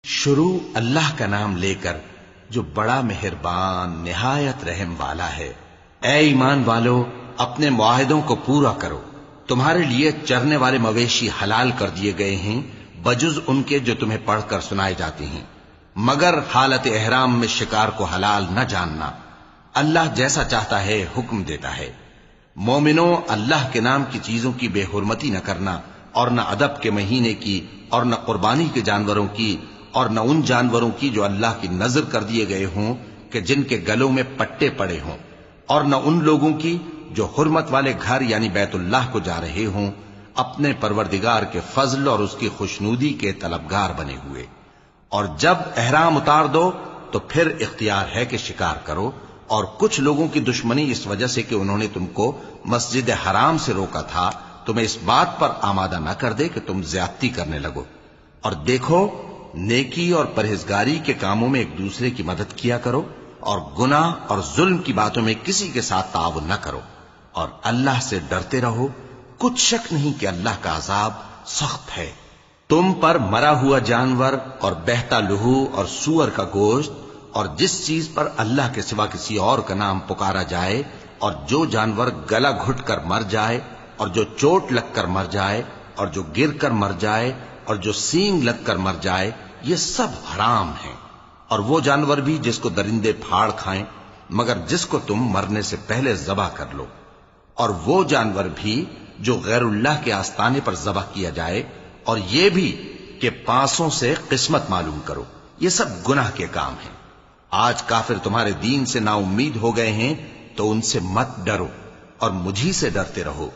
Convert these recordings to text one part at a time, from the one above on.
شروع اللہ کا نام لے کر جو بڑا مہربان نہایت رحم والا ہے۔ اے ایمان والو، اپنے معاہدوں کو پورا کرو۔ تمہارے لیے چرنے والے مویشی حلال کر دیے گئے ہیں بجز ان کے جو تمہیں پڑھ کر سنائے جاتے ہیں، مگر حالت احرام میں شکار کو حلال نہ جاننا۔ اللہ جیسا چاہتا ہے حکم دیتا ہے۔ مومنوں، اللہ کے نام کی چیزوں کی بے حرمتی نہ کرنا، اور نہ ادب کے مہینے کی، اور نہ قربانی کے جانوروں کی، اور نہ ان جانوروں کی جو اللہ کی نذر کر دیے گئے ہوں کہ جن کے گلوں میں پٹے پڑے ہوں، اور نہ ان لوگوں کی جو حرمت والے گھر یعنی بیت اللہ کو جا رہے ہوں اپنے پروردگار کے فضل اور اس کی خوشنودی کے طلبگار بنے ہوئے۔ اور جب احرام اتار دو تو پھر اختیار ہے کہ شکار کرو، اور کچھ لوگوں کی دشمنی اس وجہ سے کہ انہوں نے تم کو مسجد حرام سے روکا تھا تمہیں اس بات پر آمادہ نہ کر دے کہ تم زیادتی کرنے لگو۔ اور دیکھو، نیکی اور پرہیزگاری کے کاموں میں ایک دوسرے کی مدد کیا کرو، اور گناہ اور ظلم کی باتوں میں کسی کے ساتھ تعاون نہ کرو، اور اللہ سے ڈرتے رہو۔ کچھ شک نہیں کہ اللہ کا عذاب سخت ہے۔ تم پر مرا ہوا جانور اور بہتا لہو اور سور کا گوشت، اور جس چیز پر اللہ کے سوا کسی اور کا نام پکارا جائے، اور جو جانور گلا گھٹ کر مر جائے، اور جو چوٹ لگ کر مر جائے، اور جو گر کر مر جائے، اور جو سینگ لگ کر مر جائے، یہ سب حرام ہیں۔ اور وہ جانور بھی جس کو درندے پھاڑ کھائیں، مگر جس کو تم مرنے سے پہلے ذبح کر لو، اور وہ جانور بھی جو غیر اللہ کے آستانے پر ذبح کیا جائے، اور یہ بھی کہ پانسوں سے قسمت معلوم کرو۔ یہ سب گناہ کے کام ہیں۔ آج کافر تمہارے دین سے نا امید ہو گئے ہیں تو ان سے مت ڈرو اور مجھی سے ڈرتے رہو۔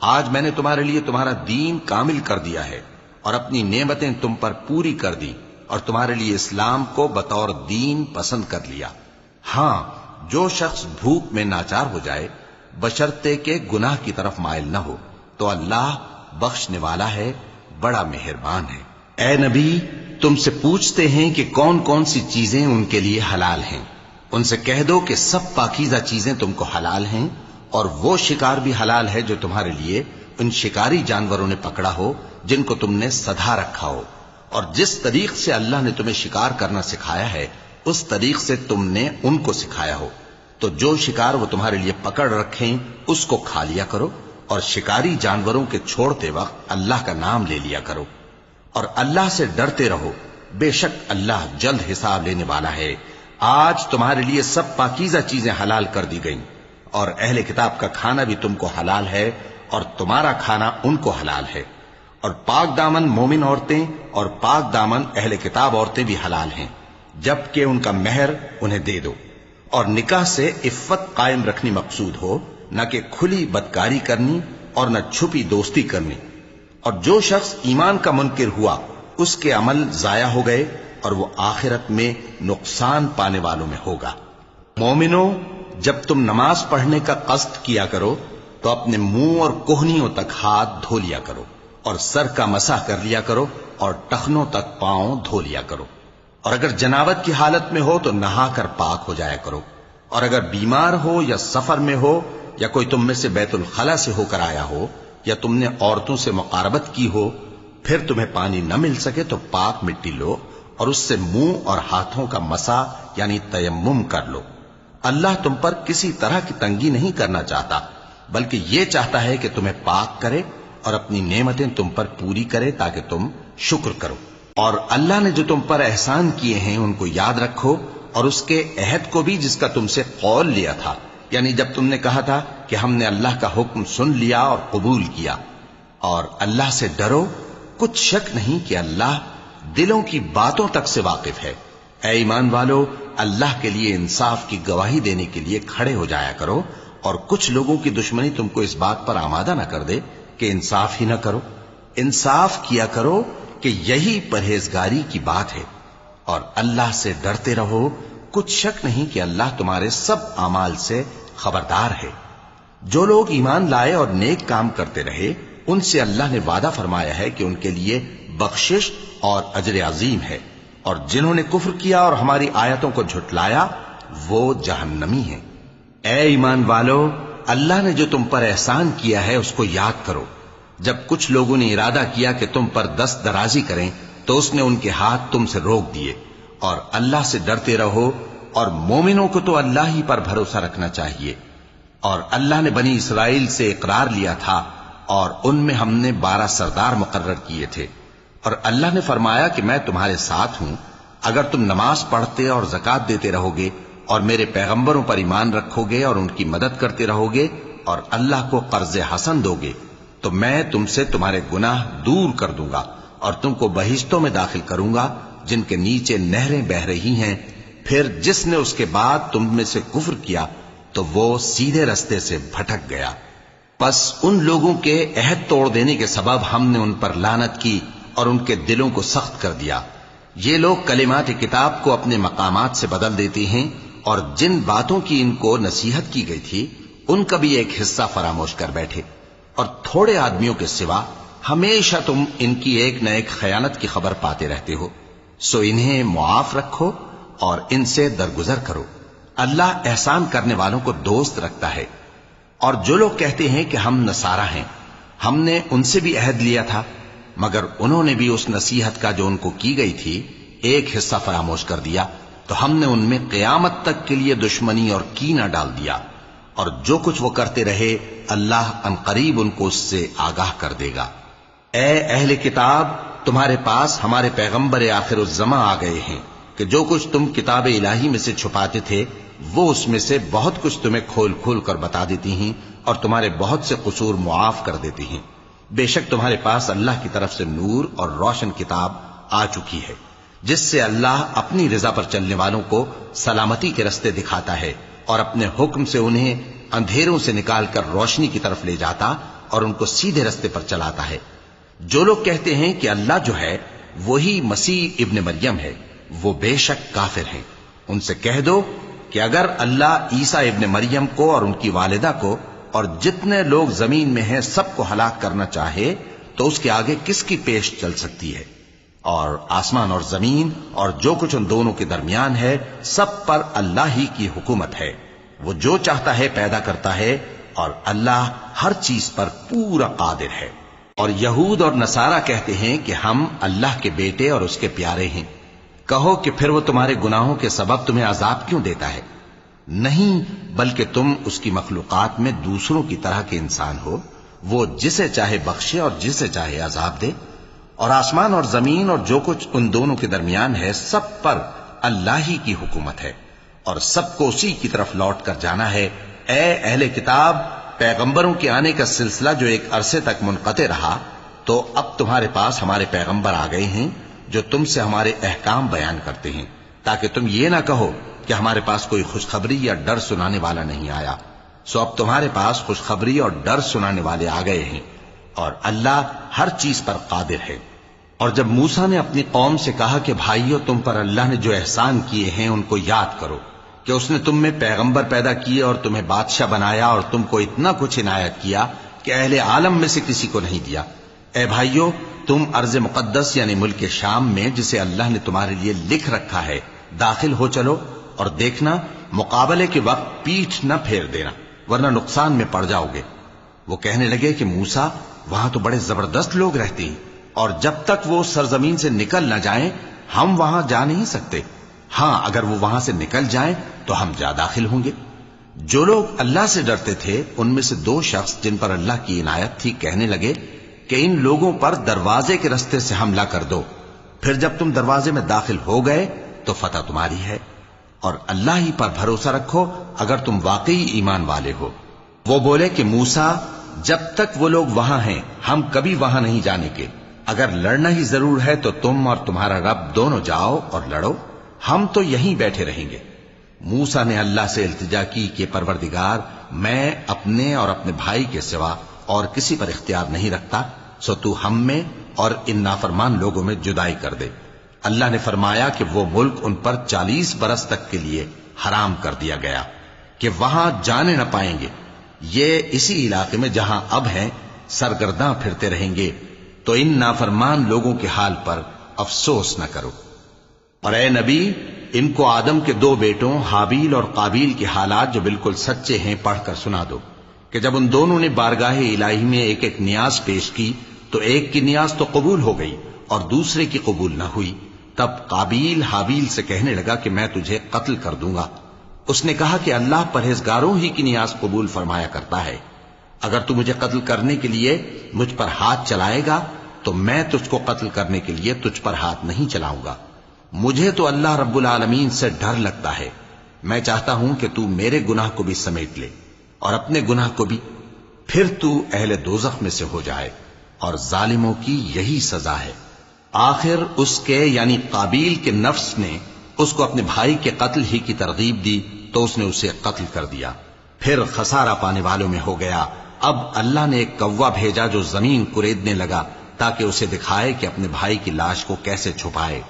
آج میں نے تمہارے لیے تمہارا دین کامل کر دیا ہے اور اپنی نعمتیں تم پر پوری کر دی، اور تمہارے لیے اسلام کو بطور دین پسند کر لیا۔ ہاں، جو شخص بھوک میں ناچار ہو جائے بشرطے کہ گناہ کی طرف مائل نہ ہو تو اللہ بخشنے والا ہے، بڑا مہربان ہے۔ اے نبی، تم سے پوچھتے ہیں کہ کون کون سی چیزیں ان کے لیے حلال ہیں۔ ان سے کہہ دو کہ سب پاکیزہ چیزیں تم کو حلال ہیں، اور وہ شکار بھی حلال ہے جو تمہارے لیے ان شکاری جانوروں نے پکڑا ہو جن کو تم نے سدھا رکھا ہو، اور جس طریق سے اللہ نے تمہیں شکار کرنا سکھایا ہے اس طریق سے تم نے ان کو سکھایا ہو۔ تو جو شکار وہ تمہارے لیے پکڑ رکھیں اس کو کھا لیا کرو، اور شکاری جانوروں کے چھوڑتے وقت اللہ کا نام لے لیا کرو، اور اللہ سے ڈرتے رہو، بے شک اللہ جلد حساب لینے والا ہے۔ آج تمہارے لیے سب پاکیزہ چیزیں حلال کر دی گئیں، اور اہل کتاب کا کھانا بھی تم کو حلال ہے اور تمہارا کھانا ان کو حلال ہے، اور پاک دامن مومن عورتیں اور پاک دامن اہل کتاب عورتیں بھی حلال ہیں، جبکہ ان کا مہر انہیں دے دو۔ اور نکاح سے عفت قائم رکھنی مقصود ہو، نہ کہ کھلی بدکاری کرنی اور نہ چھپی دوستی کرنی۔ اور جو شخص ایمان کا منکر ہوا اس کے عمل ضائع ہو گئے اور وہ آخرت میں نقصان پانے والوں میں ہوگا۔ مومنوں، جب تم نماز پڑھنے کا قصد کیا کرو تو اپنے منہ اور کوہنیوں تک ہاتھ دھو لیا کرو، اور سر کا مسح کر لیا کرو، اور ٹخنوں تک پاؤں دھو لیا کرو، اور اگر جنابت کی حالت میں ہو تو نہا کر پاک ہو جایا کرو، اور اگر بیمار ہو یا سفر میں ہو یا کوئی تم میں سے بیت الخلا سے ہو کر آیا ہو یا تم نے عورتوں سے مقاربت کی ہو، پھر تمہیں پانی نہ مل سکے تو پاک مٹی لو اور اس سے منہ اور ہاتھوں کا مسح یعنی تیمم کر لو۔ اللہ تم پر کسی طرح کی تنگی نہیں کرنا چاہتا، بلکہ یہ چاہتا ہے کہ تمہیں پاک کرے اور اپنی نعمتیں تم پر پوری کرے تاکہ تم شکر کرو۔ اور اللہ نے جو تم پر احسان کیے ہیں ان کو یاد رکھو، اور اس کے عہد کو بھی جس کا تم سے قول لیا تھا، یعنی جب تم نے کہا تھا کہ ہم نے اللہ کا حکم سن لیا اور قبول کیا۔ اور اللہ سے ڈرو، کچھ شک نہیں کہ اللہ دلوں کی باتوں تک سے واقف ہے۔ اے ایمان والو، اللہ کے لیے انصاف کی گواہی دینے کے لیے کھڑے ہو جایا کرو، اور کچھ لوگوں کی دشمنی تم کو اس بات پر آمادہ نہ کر دے کہ انصاف ہی نہ کرو۔ انصاف کیا کرو کہ یہی پرہیزگاری کی بات ہے، اور اللہ سے ڈرتے رہو، کچھ شک نہیں کہ اللہ تمہارے سب اعمال سے خبردار ہے۔ جو لوگ ایمان لائے اور نیک کام کرتے رہے ان سے اللہ نے وعدہ فرمایا ہے کہ ان کے لیے بخشش اور اجر عظیم ہے، اور جنہوں نے کفر کیا اور ہماری آیتوں کو جھٹلایا وہ جہنمی ہیں۔ اے ایمان والو، اللہ نے جو تم پر احسان کیا ہے اس کو یاد کرو۔ جب کچھ لوگوں نے ارادہ کیا کہ تم پر دست درازی کریں تو اس نے ان کے ہاتھ تم سے روک دیے. اور اللہ سے ڈرتے رہو، اور مومنوں کو تو اللہ ہی پر بھروسہ رکھنا چاہیے. اور اللہ نے بنی اسرائیل سے اقرار لیا تھا، اور ان میں ہم نے 12 سردار مقرر کیے تھے. اور اللہ نے فرمایا کہ میں تمہارے ساتھ ہوں، اگر تم نماز پڑھتے اور زکات دیتے رہو گے اور میرے پیغمبروں پر ایمان رکھو گے اور ان کی مدد کرتے رہو گے اور اللہ کو قرض حسن دو گے، تو میں تم سے تمہارے گناہ دور کر دوں گا اور تم کو بہشتوں میں داخل کروں گا جن کے نیچے نہریں بہ رہی ہیں. پھر جس نے اس کے بعد تم میں سے کفر کیا تو وہ سیدھے رستے سے بھٹک گیا. پس ان لوگوں کے عہد توڑ دینے کے سبب ہم نے ان پر لعنت کی اور ان کے دلوں کو سخت کر دیا. یہ لوگ کلمات کتاب کو اپنے مقامات سے بدل دیتے ہیں، اور جن باتوں کی ان کو نصیحت کی گئی تھی ان کا بھی ایک حصہ فراموش کر بیٹھے. اور تھوڑے آدمیوں کے سوا ہمیشہ تم ان کی ایک نہ ایک خیانت کی خبر پاتے رہتے ہو. سو انہیں معاف رکھو اور ان سے درگزر کرو. اللہ احسان کرنے والوں کو دوست رکھتا ہے. اور جو لوگ کہتے ہیں کہ ہم نصارہ ہیں، ہم نے ان سے بھی عہد لیا تھا، مگر انہوں نے بھی اس نصیحت کا جو ان کو کی گئی تھی ایک حصہ فراموش کر دیا، تو ہم نے ان میں قیامت تک کے لیے دشمنی اور کینہ ڈال دیا. اور جو کچھ وہ کرتے رہے اللہ عنقریب ان کو اس سے آگاہ کر دے گا. اے اہل کتاب، تمہارے پاس ہمارے پیغمبر آخر الزماں آ گئے ہیں کہ جو کچھ تم کتاب الہی میں سے چھپاتے تھے وہ اس میں سے بہت کچھ تمہیں کھول کھول کر بتا دیتی ہیں اور تمہارے بہت سے قصور معاف کر دیتی ہیں. بے شک تمہارے پاس اللہ کی طرف سے نور اور روشن کتاب آ چکی ہے، جس سے اللہ اپنی رضا پر چلنے والوں کو سلامتی کے رستے دکھاتا ہے اور اپنے حکم سے انہیں اندھیروں سے نکال کر روشنی کی طرف لے جاتا اور ان کو سیدھے رستے پر چلاتا ہے. جو لوگ کہتے ہیں کہ اللہ جو ہے وہی مسیح ابن مریم ہے، وہ بے شک کافر ہیں. ان سے کہہ دو کہ اگر اللہ عیسیٰ ابن مریم کو اور ان کی والدہ کو اور جتنے لوگ زمین میں ہیں سب کو ہلاک کرنا چاہے تو اس کے آگے کس کی پیش چل سکتی ہے؟ اور آسمان اور زمین اور جو کچھ ان دونوں کے درمیان ہے سب پر اللہ ہی کی حکومت ہے. وہ جو چاہتا ہے پیدا کرتا ہے، اور اللہ ہر چیز پر پورا قادر ہے. اور یہود اور نصارہ کہتے ہیں کہ ہم اللہ کے بیٹے اور اس کے پیارے ہیں. کہو کہ پھر وہ تمہارے گناہوں کے سبب تمہیں عذاب کیوں دیتا ہے؟ نہیں، بلکہ تم اس کی مخلوقات میں دوسروں کی طرح کے انسان ہو. وہ جسے چاہے بخشے اور جسے چاہے عذاب دے. اور آسمان اور زمین اور جو کچھ ان دونوں کے درمیان ہے سب پر اللہ ہی کی حکومت ہے، اور سب کو اسی کی طرف لوٹ کر جانا ہے. اے اہل کتاب، پیغمبروں کے آنے کا سلسلہ جو ایک عرصے تک منقطع رہا، تو اب تمہارے پاس ہمارے پیغمبر آ گئے ہیں جو تم سے ہمارے احکام بیان کرتے ہیں، تاکہ تم یہ نہ کہو کہ ہمارے پاس کوئی خوشخبری یا ڈر سنانے والا نہیں آیا. سو اب تمہارے پاس خوشخبری اور ڈر سنانے والے آ گئے ہیں، اور اللہ ہر چیز پر قادر ہے. اور جب موسیٰ نے اپنی قوم سے کہا کہ بھائیو، تم پر اللہ نے جو احسان کیے ہیں ان کو یاد کرو، کہ اس نے تم میں پیغمبر پیدا کیے اور تمہیں بادشاہ بنایا اور تم کو اتنا کچھ عنایت کیا کہ اہل عالم میں سے کسی کو نہیں دیا. اے بھائیو، تم ارض مقدس یعنی ملک شام میں جسے اللہ نے تمہارے لیے لکھ رکھا ہے داخل ہو چلو، اور دیکھنا مقابلے کے وقت پیٹھ نہ پھیر دینا ورنہ نقصان میں پڑ جاؤ گے. وہ کہنے لگے کہ موسیٰ، وہاں تو بڑے زبردست لوگ رہتے ہیں، اور جب تک وہ سرزمین سے نکل نہ جائیں ہم وہاں جا نہیں سکتے. ہاں، اگر وہ وہاں سے نکل جائیں تو ہم جا داخل ہوں گے. جو لوگ اللہ سے ڈرتے تھے ان میں سے 2 شخص جن پر اللہ کی عنایت تھی کہنے لگے کہ ان لوگوں پر دروازے کے رستے سے حملہ کر دو، پھر جب تم دروازے میں داخل ہو گئے تو فتح تمہاری ہے. اور اللہ ہی پر بھروسہ رکھو اگر تم واقعی ایمان والے ہو. وہ بولے کہ موسیٰ، جب تک وہ لوگ وہاں ہیں ہم کبھی وہاں نہیں جانے کے. اگر لڑنا ہی ضرور ہے تو تم اور تمہارا رب دونوں جاؤ اور لڑو، ہم تو یہیں بیٹھے رہیں گے. موسیٰ نے اللہ سے التجا کی کہ پروردگار، میں اپنے اور اپنے بھائی کے سوا اور کسی پر اختیار نہیں رکھتا، سو تو ہم میں اور ان نافرمان لوگوں میں جدائی کر دے. اللہ نے فرمایا کہ وہ ملک ان پر 40 برس تک کے لیے حرام کر دیا گیا کہ وہاں جانے نہ پائیں گے. یہ اسی علاقے میں جہاں اب ہیں سرگرداں پھرتے رہیں گے. تو ان نافرمان لوگوں کے حال پر افسوس نہ کرو. اور اے نبی، ان کو آدم کے 2 بیٹوں حابیل اور قابیل کے حالات جو بالکل سچے ہیں پڑھ کر سنا دو کہ جب ان دونوں نے بارگاہ الہی میں ایک ایک نیاز پیش کی تو ایک کی نیاز تو قبول ہو گئی اور دوسرے کی قبول نہ ہوئی، تب قابیل حابیل سے کہنے لگا کہ میں تجھے قتل کر دوں گا۔ اس نے کہا کہ اللہ پرہیزگاروں ہی کی نیاز قبول فرمایا کرتا ہے، اگر تو مجھے قتل کرنے کے لیے مجھ پر ہاتھ چلائے گا تو میں تجھ کو قتل کرنے کے لیے تجھ پر ہاتھ نہیں چلاؤں گا۔ مجھے تو اللہ رب العالمین سے ڈر لگتا ہے، میں چاہتا ہوں کہ تو میرے گناہ کو بھی سمیٹ لے اور اپنے گناہ کو بھی، پھر تو اہل دوزخ میں سے ہو جائے، اور ظالموں کی یہی سزا ہے۔ آخر اس کے یعنی قابیل کے نفس نے اس کو اپنے بھائی کے قتل ہی کی ترغیب دی تو اس نے اسے قتل کر دیا، پھر خسارہ پانے والوں میں ہو گیا۔ اب اللہ نے ایک کوا بھیجا جو زمین کریدنے لگا تاکہ اسے دکھائے کہ اپنے بھائی کی لاش کو کیسے چھپائے۔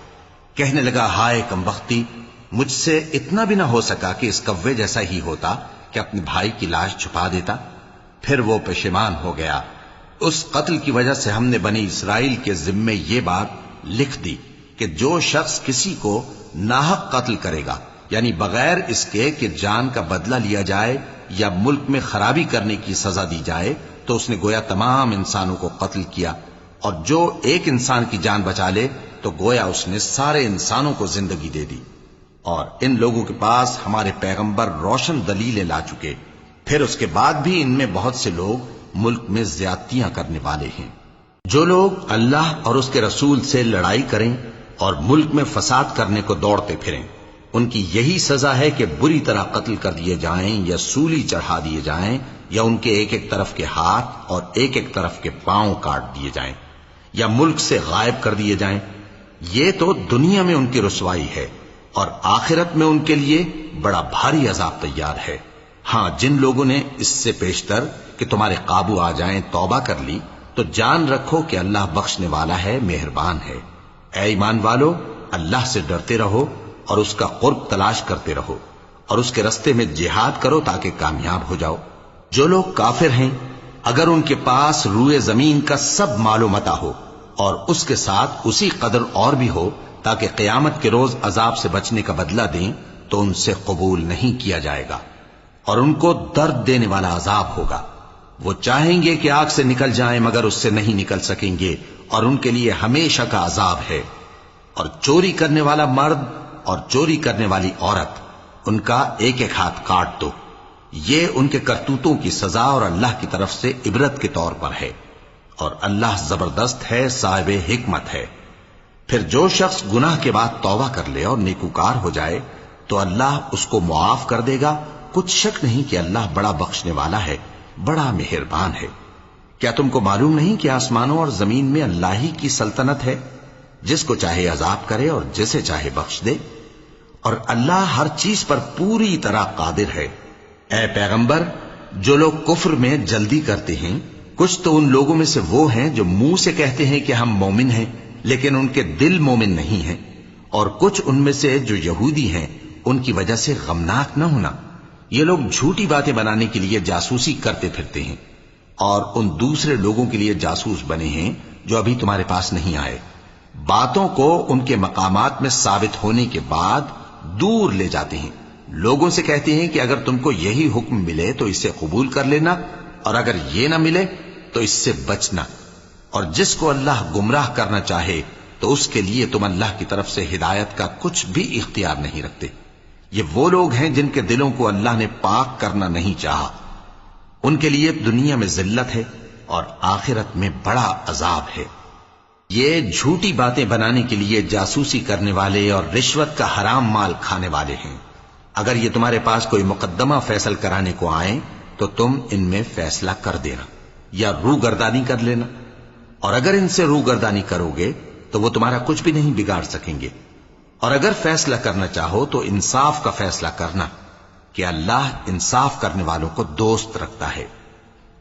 کہنے لگا، ہائے کمبختی، مجھ سے اتنا بھی نہ ہو سکا کہ اس کوے جیسا ہی ہوتا کہ اپنے بھائی کی لاش چھپا دیتا۔ پھر وہ پشیمان ہو گیا۔ اس قتل کی وجہ سے ہم نے بنی اسرائیل کے ذمے یہ بات لکھ دی کہ جو شخص کسی کو ناحق قتل کرے گا، یعنی بغیر اس کے کہ جان کا بدلہ لیا جائے یا ملک میں خرابی کرنے کی سزا دی جائے، تو اس نے گویا تمام انسانوں کو قتل کیا، اور جو ایک انسان کی جان بچا لے تو گویا اس نے سارے انسانوں کو زندگی دے دی۔ اور ان لوگوں کے پاس ہمارے پیغمبر روشن دلیلیں لا چکے، پھر اس کے بعد بھی ان میں بہت سے لوگ ملک میں زیادتیاں کرنے والے ہیں۔ جو لوگ اللہ اور اس کے رسول سے لڑائی کریں اور ملک میں فساد کرنے کو دوڑتے پھریں، ان کی یہی سزا ہے کہ بری طرح قتل کر دیے جائیں یا سولی چڑھا دیے جائیں، یا ان کے ایک ایک طرف کے ہاتھ اور ایک ایک طرف کے پاؤں کاٹ دیے جائیں، یا ملک سے غائب کر دیے جائیں۔ یہ تو دنیا میں ان کی رسوائی ہے، اور آخرت میں ان کے لیے بڑا بھاری عذاب تیار ہے۔ ہاں، جن لوگوں نے اس سے پیشتر کہ تمہارے قابو آ جائیں توبہ کر لی، تو جان رکھو کہ اللہ بخشنے والا ہے، مہربان ہے۔ اے ایمان والو، اللہ سے ڈرتے رہو اور اس کا قرب تلاش کرتے رہو، اور اس کے رستے میں جہاد کرو تاکہ کامیاب ہو جاؤ۔ جو لوگ کافر ہیں، اگر ان کے پاس روئے زمین کا سب مال و متاع ہو اور اس کے ساتھ اسی قدر اور بھی ہو تاکہ قیامت کے روز عذاب سے بچنے کا بدلہ دیں، تو ان سے قبول نہیں کیا جائے گا، اور ان کو درد دینے والا عذاب ہوگا۔ وہ چاہیں گے کہ آگ سے نکل جائیں مگر اس سے نہیں نکل سکیں گے، اور ان کے لیے ہمیشہ کا عذاب ہے۔ اور چوری کرنے والا مرد اور چوری کرنے والی عورت، ان کا ایک ایک ہاتھ کاٹ دو، یہ ان کے کرتوتوں کی سزا اور اللہ کی طرف سے عبرت کے طور پر ہے، اور اللہ زبردست ہے، صاحب حکمت ہے۔ پھر جو شخص گناہ کے بعد توبہ کر لے اور نیکوکار ہو جائے تو اللہ اس کو معاف کر دے گا، کچھ شک نہیں کہ اللہ بڑا بخشنے والا ہے، بڑا مہربان ہے۔ کیا تم کو معلوم نہیں کہ آسمانوں اور زمین میں اللہ ہی کی سلطنت ہے، جس کو چاہے عذاب کرے اور جسے چاہے بخش دے، اور اللہ ہر چیز پر پوری طرح قادر ہے۔ اے پیغمبر، جو لوگ کفر میں جلدی کرتے ہیں، کچھ تو ان لوگوں میں سے وہ ہیں جو منہ سے کہتے ہیں کہ ہم مومن ہیں لیکن ان کے دل مومن نہیں ہیں، اور کچھ ان میں سے جو یہودی ہیں، ان کی وجہ سے غمناک نہ ہونا۔ یہ لوگ جھوٹی باتیں بنانے کے لیے جاسوسی کرتے پھرتے ہیں، اور ان دوسرے لوگوں کے لیے جاسوس بنے ہیں جو ابھی تمہارے پاس نہیں آئے، باتوں کو ان کے مقامات میں ثابت ہونے کے بعد دور لے جاتے ہیں، لوگوں سے کہتے ہیں کہ اگر تم کو یہی حکم ملے تو اسے قبول کر لینا، اور اگر یہ نہ ملے تو اس سے بچنا، اور جس کو اللہ گمراہ کرنا چاہے تو اس کے لیے تم اللہ کی طرف سے ہدایت کا کچھ بھی اختیار نہیں رکھتے۔ یہ وہ لوگ ہیں جن کے دلوں کو اللہ نے پاک کرنا نہیں چاہا، ان کے لیے دنیا میں ذلت ہے اور آخرت میں بڑا عذاب ہے۔ یہ جھوٹی باتیں بنانے کے لیے جاسوسی کرنے والے اور رشوت کا حرام مال کھانے والے ہیں۔ اگر یہ تمہارے پاس کوئی مقدمہ فیصل کرانے کو آئیں تو تم ان میں فیصلہ کر دینا یا روگردانی کر لینا، اور اگر ان سے روگردانی کرو گے تو وہ تمہارا کچھ بھی نہیں بگاڑ سکیں گے، اور اگر فیصلہ کرنا چاہو تو انصاف کا فیصلہ کرنا، کہ اللہ انصاف کرنے والوں کو دوست رکھتا ہے۔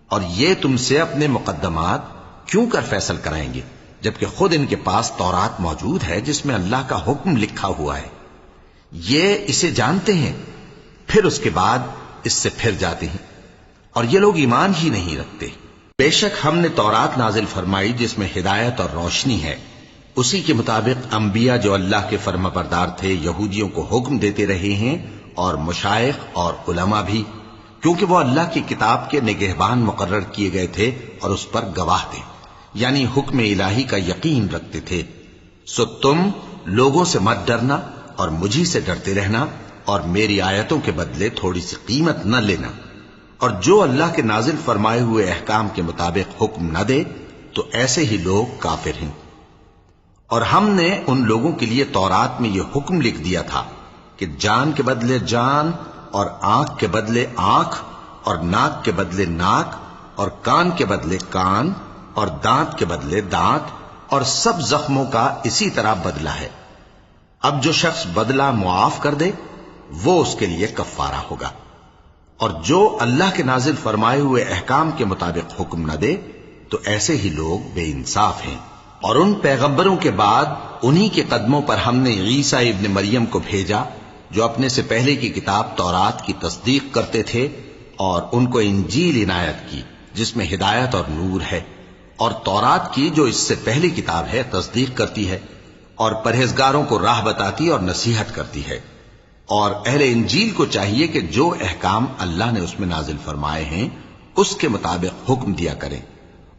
اور یہ تم سے اپنے مقدمات کیوں کر فیصل کرائیں گے جبکہ خود ان کے پاس تورات موجود ہے جس میں اللہ کا حکم لکھا ہوا ہے۔ یہ اسے جانتے ہیں، پھر اس کے بعد اس سے پھر جاتے ہیں، اور یہ لوگ ایمان ہی نہیں رکھتے۔ بے شک ہم نے تورات نازل فرمائی جس میں ہدایت اور روشنی ہے، اسی کے مطابق انبیاء جو اللہ کے فرما بردار تھے یہودیوں کو حکم دیتے رہے ہیں، اور مشائخ اور علماء بھی، کیونکہ وہ اللہ کی کتاب کے نگہبان مقرر کیے گئے تھے اور اس پر گواہ تھے۔ یعنی حکم الہی کا یقین رکھتے تھے۔ سو تم لوگوں سے مت ڈرنا اور مجھی سے ڈرتے رہنا، اور میری آیتوں کے بدلے تھوڑی سی قیمت نہ لینا، اور جو اللہ کے نازل فرمائے ہوئے احکام کے مطابق حکم نہ دے تو ایسے ہی لوگ کافر ہیں۔ اور ہم نے ان لوگوں کے لیے تورات میں یہ حکم لکھ دیا تھا کہ جان کے بدلے جان، اور آنکھ کے بدلے آنکھ، اور ناک کے بدلے ناک، اور کان کے بدلے کان، اور دانت کے بدلے دانت، اور سب زخموں کا اسی طرح بدلہ ہے۔ اب جو شخص بدلہ معاف کر دے وہ اس کے لیے کفارہ ہوگا، اور جو اللہ کے نازل فرمائے ہوئے احکام کے مطابق حکم نہ دے تو ایسے ہی لوگ بے انصاف ہیں۔ اور ان پیغمبروں کے بعد انہی کے قدموں پر ہم نے عیسیٰ ابن مریم کو بھیجا جو اپنے سے پہلے کی کتاب تورات کی تصدیق کرتے تھے، اور ان کو انجیل عنایت کی جس میں ہدایت اور نور ہے، اور تورات کی جو اس سے پہلی کتاب ہے تصدیق کرتی ہے، اور پرہیزگاروں کو راہ بتاتی اور نصیحت کرتی ہے۔ اور اہل انجیل کو چاہیے کہ جو احکام اللہ نے اس میں نازل فرمائے ہیں اس کے مطابق حکم دیا کریں،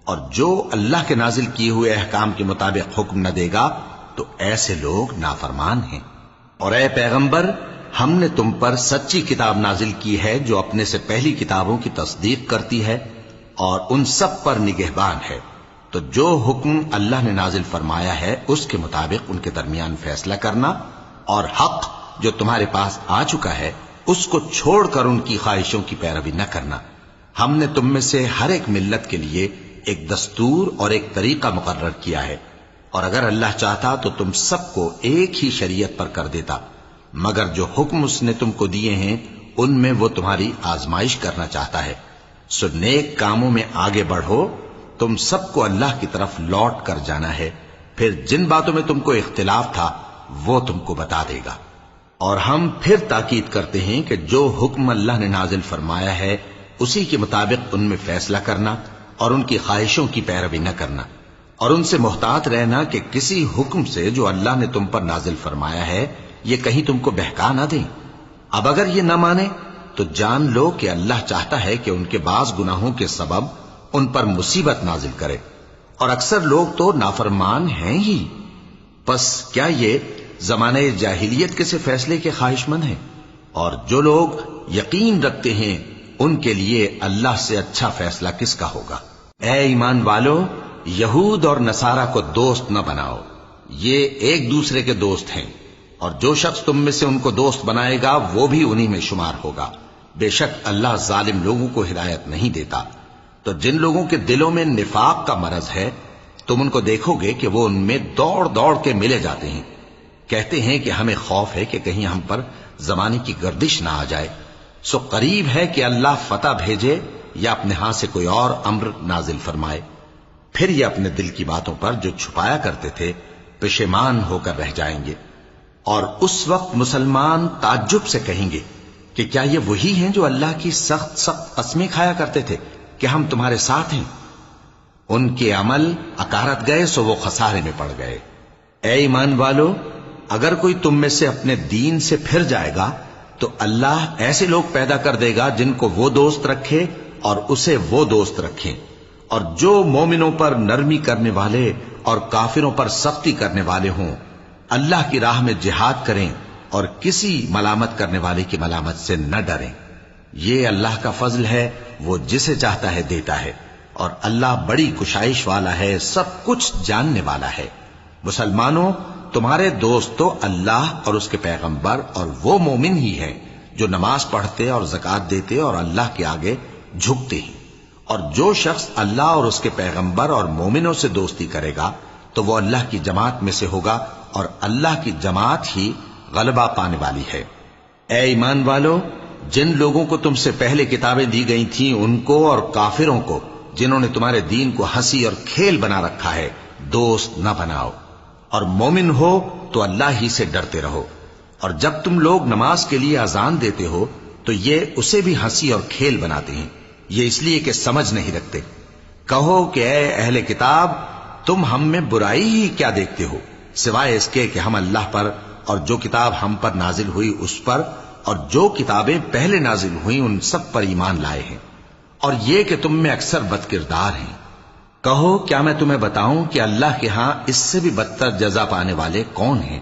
اور جو اللہ کے نازل کیے ہوئے احکام کے مطابق حکم نہ دے گا تو ایسے لوگ نافرمان ہیں۔ اور اے پیغمبر، ہم نے تم پر سچی کتاب نازل کی ہے جو اپنے سے پہلی کتابوں کی تصدیق کرتی ہے اور ان سب پر نگہبان ہے، تو جو حکم اللہ نے نازل فرمایا ہے اس کے مطابق ان کے درمیان فیصلہ کرنا، اور حق جو تمہارے پاس آ چکا ہے اس کو چھوڑ کر ان کی خواہشوں کی پیروی نہ کرنا۔ ہم نے تم میں سے ہر ایک ملت کے لیے ایک دستور اور ایک طریقہ مقرر کیا ہے، اور اگر اللہ چاہتا تو تم سب کو ایک ہی شریعت پر کر دیتا، مگر جو حکم اس نے تم کو دیے ہیں ان میں وہ تمہاری آزمائش کرنا چاہتا ہے۔ سو نیک کاموں میں آگے بڑھو، تم سب کو اللہ کی طرف لوٹ کر جانا ہے، پھر جن باتوں میں تم کو اختلاف تھا وہ تم کو بتا دے گا۔ اور ہم پھر تاکید کرتے ہیں کہ جو حکم اللہ نے نازل فرمایا ہے اسی کے مطابق ان میں فیصلہ کرنا، اور ان کی خواہشوں کی پیروی نہ کرنا، اور ان سے محتاط رہنا کہ کسی حکم سے جو اللہ نے تم پر نازل فرمایا ہے یہ کہیں تم کو بہکا نہ دیں۔ اب اگر یہ نہ مانے تو جان لو کہ اللہ چاہتا ہے کہ ان کے بعض گناہوں کے سبب ان پر مصیبت نازل کرے، اور اکثر لوگ تو نافرمان ہیں ہی۔ پس کیا یہ زمانہ جاہلیت کے سے فیصلے کے خواہش مند ہیں؟ اور جو لوگ یقین رکھتے ہیں ان کے لیے اللہ سے اچھا فیصلہ کس کا ہوگا؟ اے ایمان والو، یہود اور نصارہ کو دوست نہ بناؤ، یہ ایک دوسرے کے دوست ہیں، اور جو شخص تم میں سے ان کو دوست بنائے گا وہ بھی انہی میں شمار ہوگا۔ بے شک اللہ ظالم لوگوں کو ہدایت نہیں دیتا۔ تو جن لوگوں کے دلوں میں نفاق کا مرض ہے تم ان کو دیکھو گے کہ وہ ان میں دوڑ دوڑ کے ملے جاتے ہیں، کہتے ہیں کہ ہمیں خوف ہے کہ کہیں ہم پر زمانے کی گردش نہ آ جائے۔ سو قریب ہے کہ اللہ فتح بھیجے یا اپنے ہاں سے کوئی اور امر نازل فرمائے، پھر یہ اپنے دل کی باتوں پر جو چھپایا کرتے تھے پشیمان ہو کر رہ جائیں گے۔ اور اس وقت مسلمان تعجب سے کہیں گے کہ کیا یہ وہی ہیں جو اللہ کی سخت سخت قسمیں کھایا کرتے تھے کہ ہم تمہارے ساتھ ہیں؟ ان کے عمل اکارت گئے سو وہ خسارے میں پڑ گئے۔ اے ایمان والو، اگر کوئی تم میں سے اپنے دین سے پھر جائے گا تو اللہ ایسے لوگ پیدا کر دے گا جن کو وہ دوست رکھے اور اسے وہ دوست رکھیں، اور جو مومنوں پر نرمی کرنے والے اور کافروں پر سختی کرنے والے ہوں، اللہ کی راہ میں جہاد کریں اور کسی ملامت کرنے والے کی ملامت سے نہ ڈریں۔ یہ اللہ کا فضل ہے، وہ جسے چاہتا ہے دیتا ہے، اور اللہ بڑی کشائش والا ہے، سب کچھ جاننے والا ہے۔ مسلمانوں، تمہارے دوست تو اللہ اور اس کے پیغمبر اور وہ مومن ہی ہیں جو نماز پڑھتے اور زکوٰۃ دیتے اور اللہ کے آگے جھکتے ہیں۔ اور جو شخص اللہ اور اس کے پیغمبر اور مومنوں سے دوستی کرے گا تو وہ اللہ کی جماعت میں سے ہوگا، اور اللہ کی جماعت ہی غلبہ پانے والی ہے۔ اے ایمان والو، جن لوگوں کو تم سے پہلے کتابیں دی گئی تھیں ان کو اور کافروں کو جنہوں نے تمہارے دین کو ہنسی اور کھیل بنا رکھا ہے دوست نہ بناؤ، اور مومن ہو تو اللہ ہی سے ڈرتے رہو۔ اور جب تم لوگ نماز کے لیے اذان دیتے ہو تو یہ اسے بھی ہنسی اور کھیل بناتے ہیں، یہ اس لیے کہ سمجھ نہیں رکھتے۔ کہو کہ اے اہل کتاب، تم ہم میں برائی ہی کیا دیکھتے ہو، سوائے اس کے کہ ہم اللہ پر اور جو کتاب ہم پر نازل ہوئی اس پر اور جو کتابیں پہلے نازل ہوئیں ان سب پر ایمان لائے ہیں، اور یہ کہ تم میں اکثر بد کردار ہیں۔ کہو کیا میں تمہیں بتاؤں کہ اللہ کے ہاں اس سے بھی بدتر جزا پانے والے کون ہیں؟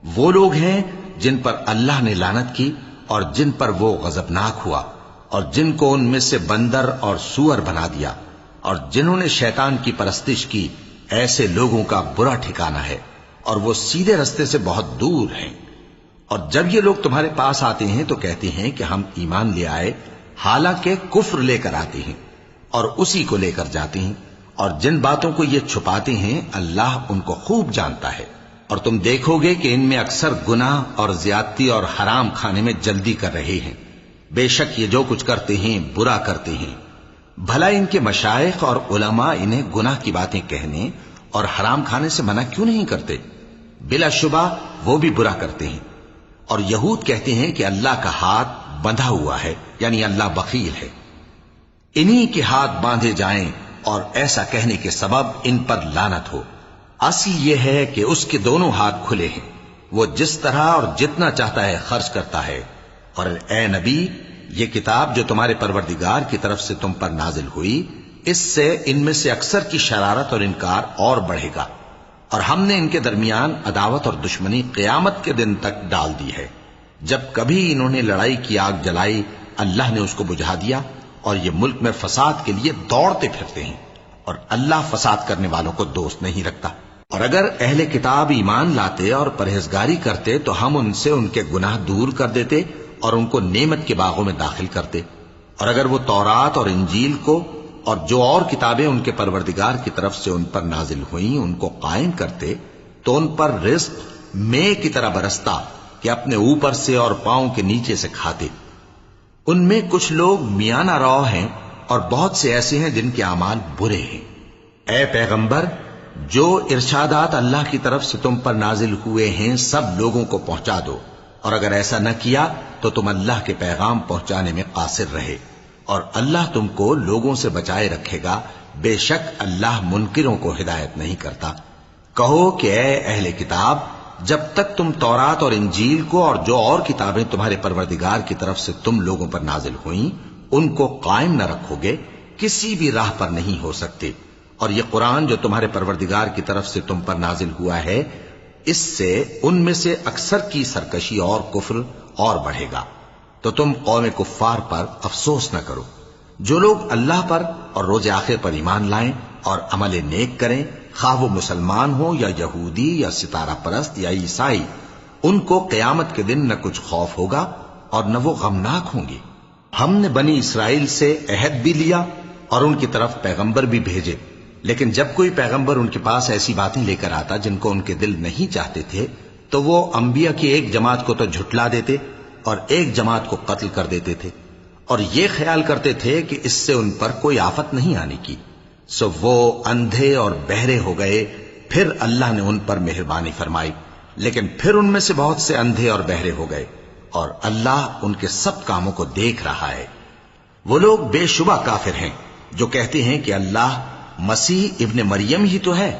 وہ لوگ ہیں جن پر اللہ نے لعنت کی اور جن پر وہ غضبناک ہوا، اور جن کو ان میں سے بندر اور سور بنا دیا، اور جنہوں نے شیطان کی پرستش کی، ایسے لوگوں کا برا ٹھکانہ ہے اور وہ سیدھے رستے سے بہت دور ہیں۔ اور جب یہ لوگ تمہارے پاس آتے ہیں تو کہتے ہیں کہ ہم ایمان لے آئے، حالانکہ کفر لے کر آتے ہیں اور اسی کو لے کر جاتے ہیں، اور جن باتوں کو یہ چھپاتے ہیں اللہ ان کو خوب جانتا ہے۔ اور تم دیکھو گے کہ ان میں اکثر گناہ اور زیادتی اور حرام کھانے میں جلدی کر رہے ہیں، بے شک یہ جو کچھ کرتے ہیں برا کرتے ہیں۔ بھلا ان کے مشائخ اور علماء انہیں گناہ کی باتیں کہنے اور حرام کھانے سے منع کیوں نہیں کرتے؟ بلا شبہ وہ بھی برا کرتے ہیں۔ اور یہود کہتے ہیں کہ اللہ کا ہاتھ بندھا ہوا ہے، یعنی اللہ بخیل ہے۔ انہی کے ہاتھ باندھے جائیں اور ایسا کہنے کے سبب ان پر لعنت ہو۔ اصل یہ ہے کہ اس کے دونوں ہاتھ کھلے ہیں، وہ جس طرح اور جتنا چاہتا ہے خرچ کرتا ہے۔ اور اے نبی، یہ کتاب جو تمہارے پروردگار کی طرف سے تم پر نازل ہوئی، اس سے ان میں سے اکثر کی شرارت اور انکار اور بڑھے گا، اور ہم نے ان کے درمیان عداوت اور دشمنی قیامت کے دن تک ڈال دی ہے۔ جب کبھی انہوں نے لڑائی کی آگ جلائی، اللہ نے اس کو بجھا دیا، اور یہ ملک میں فساد کے لیے دوڑتے پھرتے ہیں، اور اللہ فساد کرنے والوں کو دوست نہیں رکھتا۔ اور اگر اہل کتاب ایمان لاتے اور پرہیزگاری کرتے تو ہم ان سے ان کے گناہ دور کر دیتے اور ان کو نعمت کے باغوں میں داخل کرتے۔ اور اگر وہ تورات اور انجیل کو اور جو اور کتابیں ان کے پروردگار کی طرف سے ان پر نازل ہوئیں ان کو قائم کرتے تو ان پر رزق مے کی طرح برستا کہ اپنے اوپر سے اور پاؤں کے نیچے سے کھاتے۔ ان میں کچھ لوگ میانہ رو ہیں اور بہت سے ایسے ہیں جن کے اعمال برے ہیں۔ اے پیغمبر، جو ارشادات اللہ کی طرف سے تم پر نازل ہوئے ہیں سب لوگوں کو پہنچا دو، اور اگر ایسا نہ کیا تو تم اللہ کے پیغام پہنچانے میں قاصر رہے، اور اللہ تم کو لوگوں سے بچائے رکھے گا، بے شک اللہ منکروں کو ہدایت نہیں کرتا۔ کہو کہ اے اہل کتاب، جب تک تم تورات اور انجیل کو اور جو اور کتابیں تمہارے پروردگار کی طرف سے تم لوگوں پر نازل ہوئیں ان کو قائم نہ رکھو گے، کسی بھی راہ پر نہیں ہو سکتے۔ اور یہ قرآن جو تمہارے پروردگار کی طرف سے تم پر نازل ہوا ہے، اس سے ان میں سے اکثر کی سرکشی اور کفر اور بڑھے گا، تو تم قوم کفار پر افسوس نہ کرو۔ جو لوگ اللہ پر اور روز آخر پر ایمان لائیں اور عمل نیک کریں، خواہ وہ مسلمان ہو یا یہودی یا ستارہ پرست یا عیسائی، ان کو قیامت کے دن نہ کچھ خوف ہوگا اور نہ وہ غمناک ہوں گے۔ ہم نے بنی اسرائیل سے عہد بھی لیا اور ان کی طرف پیغمبر بھی بھیجے، لیکن جب کوئی پیغمبر ان کے پاس ایسی باتیں لے کر آتا جن کو ان کے دل نہیں چاہتے تھے تو وہ انبیاء کی ایک جماعت کو تو جھٹلا دیتے اور ایک جماعت کو قتل کر دیتے تھے، اور یہ خیال کرتے تھے کہ اس سے ان پر کوئی آفت نہیں آنے کی، سو وہ اندھے اور بہرے ہو گئے۔ پھر اللہ نے ان پر مہربانی فرمائی، لیکن پھر ان میں سے بہت سے اندھے اور بہرے ہو گئے، اور اللہ ان کے سب کاموں کو دیکھ رہا ہے۔ وہ لوگ بے شبہ کافر ہیں جو کہتے ہیں کہ اللہ مسیح ابن مریم ہی تو ہے،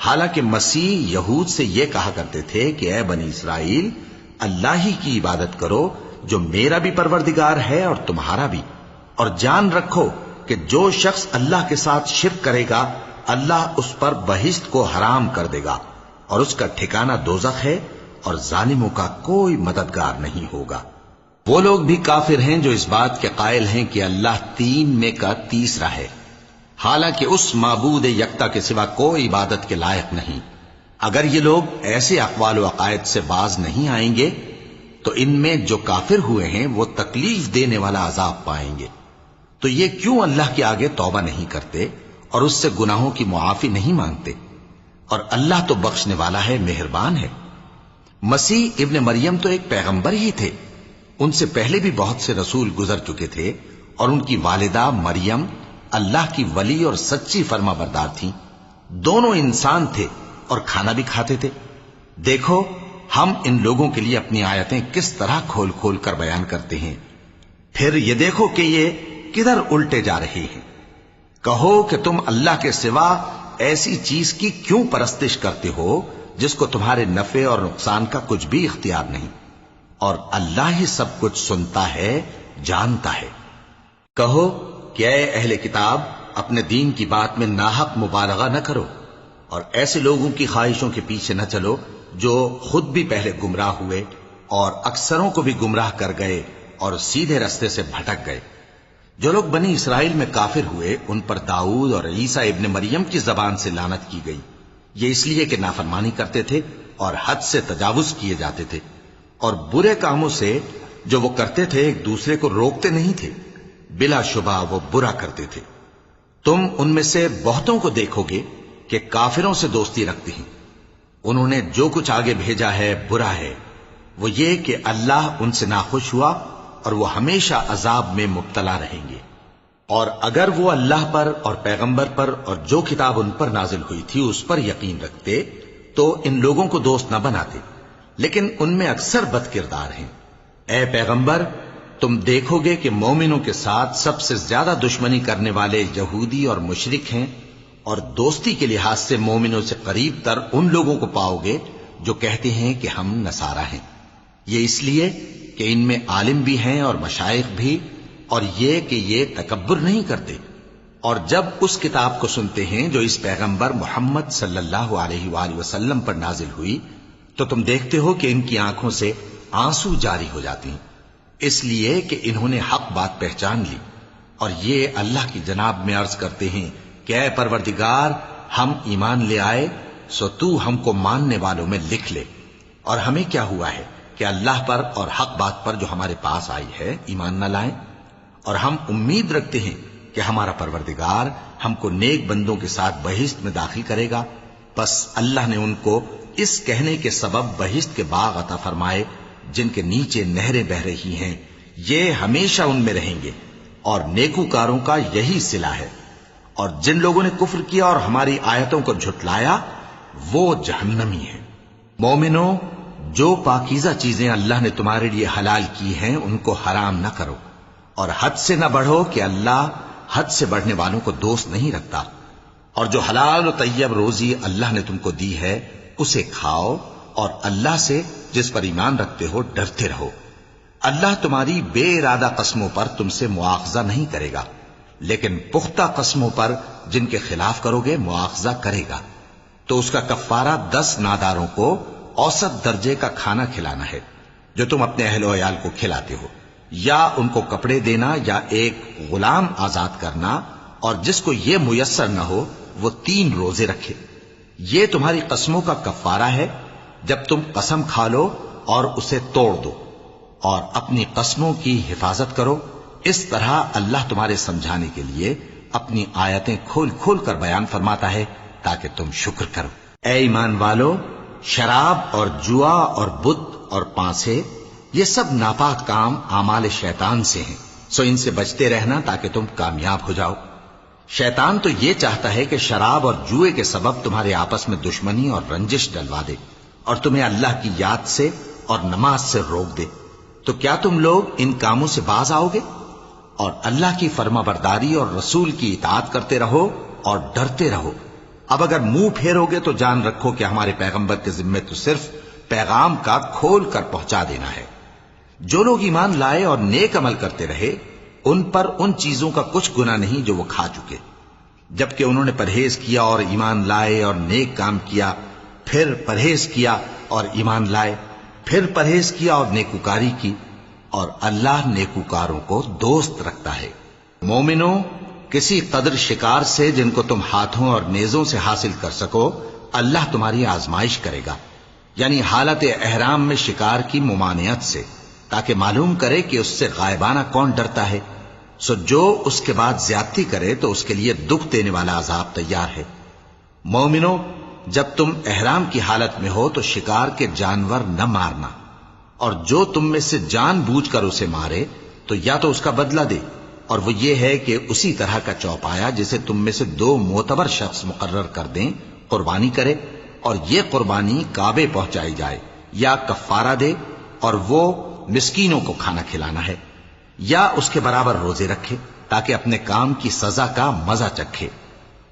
حالانکہ مسیح یہود سے یہ کہا کرتے تھے کہ اے بنی اسرائیل، اللہ ہی کی عبادت کرو جو میرا بھی پروردگار ہے اور تمہارا بھی، اور جان رکھو کہ جو شخص اللہ کے ساتھ شرک کرے گا اللہ اس پر بہشت کو حرام کر دے گا، اور اس کا ٹھکانہ دوزخ ہے، اور ظالموں کا کوئی مددگار نہیں ہوگا۔ وہ لوگ بھی کافر ہیں جو اس بات کے قائل ہیں کہ اللہ تین میں کا تیسرا ہے، حالانکہ اس معبود یکتا کے سوا کوئی عبادت کے لائق نہیں۔ اگر یہ لوگ ایسے اقوال و عقائد سے باز نہیں آئیں گے تو ان میں جو کافر ہوئے ہیں وہ تکلیف دینے والا عذاب پائیں گے۔ تو یہ کیوں اللہ کے آگے توبہ نہیں کرتے اور اس سے گناہوں کی معافی نہیں مانگتے؟ اور اللہ تو بخشنے والا ہے، مہربان ہے۔ مسیح ابن مریم تو ایک پیغمبر ہی تھے، ان سے پہلے بھی بہت سے رسول گزر چکے تھے، اور ان کی والدہ مریم اللہ کی ولی اور سچی فرما بردار تھیں، دونوں انسان تھے اور کھانا بھی کھاتے تھے۔ دیکھو ہم ان لوگوں کے لیے اپنی آیتیں کس طرح کھول کھول کر بیان کرتے ہیں، پھر یہ دیکھو کہ یہ کدھر الٹے جا رہے ہیں۔ کہو کہ تم اللہ کے سوا ایسی چیز کی کیوں پرستش کرتے ہو جس کو تمہارے نفع اور نقصان کا کچھ بھی اختیار نہیں، اور اللہ ہی سب کچھ سنتا ہے، جانتا ہے۔ کہو کہ اے اہل کتاب، اپنے دین کی بات میں ناحق مبالغہ نہ کرو، اور ایسے لوگوں کی خواہشوں کے پیچھے نہ چلو جو خود بھی پہلے گمراہ ہوئے اور اکثروں کو بھی گمراہ کر گئے اور سیدھے رستے سے بھٹک گئے۔ جو لوگ بنی اسرائیل میں کافر ہوئے ان پر داؤد اور عیسیٰ ابن مریم کی زبان سے لعنت کی گئی، یہ اس لیے کہ نافرمانی کرتے تھے اور حد سے تجاوز کیے جاتے تھے، اور برے کاموں سے جو وہ کرتے تھے ایک دوسرے کو روکتے نہیں تھے، بلا شبہ وہ برا کرتے تھے۔ تم ان میں سے بہتوں کو دیکھو گے کہ کافروں سے دوستی رکھتے ہیں، انہوں نے جو کچھ آگے بھیجا ہے برا ہے، وہ یہ کہ اللہ ان سے ناخوش ہوا اور وہ ہمیشہ عذاب میں مبتلا رہیں گے۔ اور اگر وہ اللہ پر اور پیغمبر پر اور جو کتاب ان پر نازل ہوئی تھی اس پر یقین رکھتے تو ان لوگوں کو دوست نہ بناتے، لیکن ان میں اکثر بد کردار ہیں۔ اے پیغمبر، تم دیکھو گے کہ مومنوں کے ساتھ سب سے زیادہ دشمنی کرنے والے یہودی اور مشرک ہیں، اور دوستی کے لحاظ سے مومنوں سے قریب تر ان لوگوں کو پاؤ گے جو کہتے ہیں کہ ہم نصارہ ہیں، یہ اس لیے کہ ان میں عالم بھی ہیں اور مشائخ بھی، اور یہ کہ یہ تکبر نہیں کرتے۔ اور جب اس کتاب کو سنتے ہیں جو اس پیغمبر محمد صلی اللہ علیہ وآلہ وسلم پر نازل ہوئی تو تم دیکھتے ہو کہ ان کی آنکھوں سے آنسو جاری ہو جاتے ہیں، اس لیے کہ انہوں نے حق بات پہچان لی، اور یہ اللہ کی جناب میں عرض کرتے ہیں کہ اے پروردگار، ہم ایمان لے آئے سو تو ہم کو ماننے والوں میں لکھ لے، اور ہمیں کیا ہوا ہے کہ اللہ پر اور حق بات پر جو ہمارے پاس آئی ہے ایمان نہ لائیں، اور ہم امید رکھتے ہیں کہ ہمارا پروردگار ہم کو نیک بندوں کے ساتھ بہشت میں داخل کرے گا۔ بس اللہ نے ان کو اس کہنے کے سبب بہشت کے باغ عطا فرمائے جن کے نیچے نہریں بہ رہی ہیں، یہ ہمیشہ ان میں رہیں گے، اور نیکوکاروں کا یہی صلہ ہے۔ اور جن لوگوں نے کفر کیا اور ہماری آیتوں کو جھٹلایا وہ جہنمی ہیں۔ مومنوں، جو پاکیزہ چیزیں اللہ نے تمہارے لیے حلال کی ہیں ان کو حرام نہ کرو، اور حد سے نہ بڑھو کہ اللہ حد سے بڑھنے والوں کو دوست نہیں رکھتا، اور جو حلال و طیب روزی اللہ نے تم کو دی ہے اسے کھاؤ، اور اللہ سے جس پر ایمان رکھتے ہو ڈرتے رہو۔ اللہ تمہاری بے ارادہ قسموں پر تم سے مواخذہ نہیں کرے گا، لیکن پختہ قسموں پر جن کے خلاف کرو گے مواخذہ کرے گا، تو اس کا کفارہ 10 ناداروں کو اوسط درجے کا کھانا کھلانا ہے جو تم اپنے اہل و عیال کو کھلاتے ہو، یا ان کو کپڑے دینا یا ایک غلام آزاد کرنا، اور جس کو یہ میسر نہ ہو وہ 3 روزے رکھے۔ یہ تمہاری قسموں کا کفارہ ہے جب تم قسم کھا لو اور اسے توڑ دو، اور اپنی قسموں کی حفاظت کرو۔ اس طرح اللہ تمہارے سمجھانے کے لیے اپنی آیتیں کھول کھول کر بیان فرماتا ہے تاکہ تم شکر کرو۔ اے ایمان والو، شراب اور جوا اور بت اور پانسے یہ سب ناپاک کام اعمال شیطان سے ہیں، سو ان سے بچتے رہنا تاکہ تم کامیاب ہو جاؤ۔ شیطان تو یہ چاہتا ہے کہ شراب اور جوئے کے سبب تمہارے آپس میں دشمنی اور رنجش ڈلوا دے، اور تمہیں اللہ کی یاد سے اور نماز سے روک دے۔ تو کیا تم لوگ ان کاموں سے باز آؤ گے؟ اور اللہ کی فرما برداری اور رسول کی اطاعت کرتے رہو اور ڈرتے رہو۔ اب اگر منہ پھیرو گے تو جان رکھو کہ ہمارے پیغمبر کے ذمے تو صرف پیغام کا کھول کر پہنچا دینا ہے۔ جو لوگ ایمان لائے اور نیک عمل کرتے رہے ان پر ان چیزوں کا کچھ گناہ نہیں جو وہ کھا چکے، جبکہ انہوں نے پرہیز کیا اور ایمان لائے اور نیک کام کیا، پھر پرہیز کیا اور ایمان لائے، پھر پرہیز کیا اور نیکوکاری کی، اور اللہ نیکوکاروں کو دوست رکھتا ہے۔ مومنوں، کسی قدر شکار سے جن کو تم ہاتھوں اور نیزوں سے حاصل کر سکو اللہ تمہاری آزمائش کرے گا، یعنی حالت احرام میں شکار کی ممانعت سے، تاکہ معلوم کرے کہ اس سے غائبانہ کون ڈرتا ہے۔ سو جو اس کے بعد زیادتی کرے تو اس کے لیے دکھ دینے والا عذاب تیار ہے۔ مومنوں، جب تم احرام کی حالت میں ہو تو شکار کے جانور نہ مارنا، اور جو تم میں سے جان بوجھ کر اسے مارے تو یا تو اس کا بدلہ دے، اور وہ یہ ہے کہ اسی طرح کا چوپایا جسے تم میں سے 2 معتبر شخص مقرر کر دیں قربانی کرے، اور یہ قربانی کعبے پہنچائی جائے، یا کفارہ دے اور وہ مسکینوں کو کھانا کھلانا ہے، یا اس کے برابر روزے رکھے تاکہ اپنے کام کی سزا کا مزہ چکھے،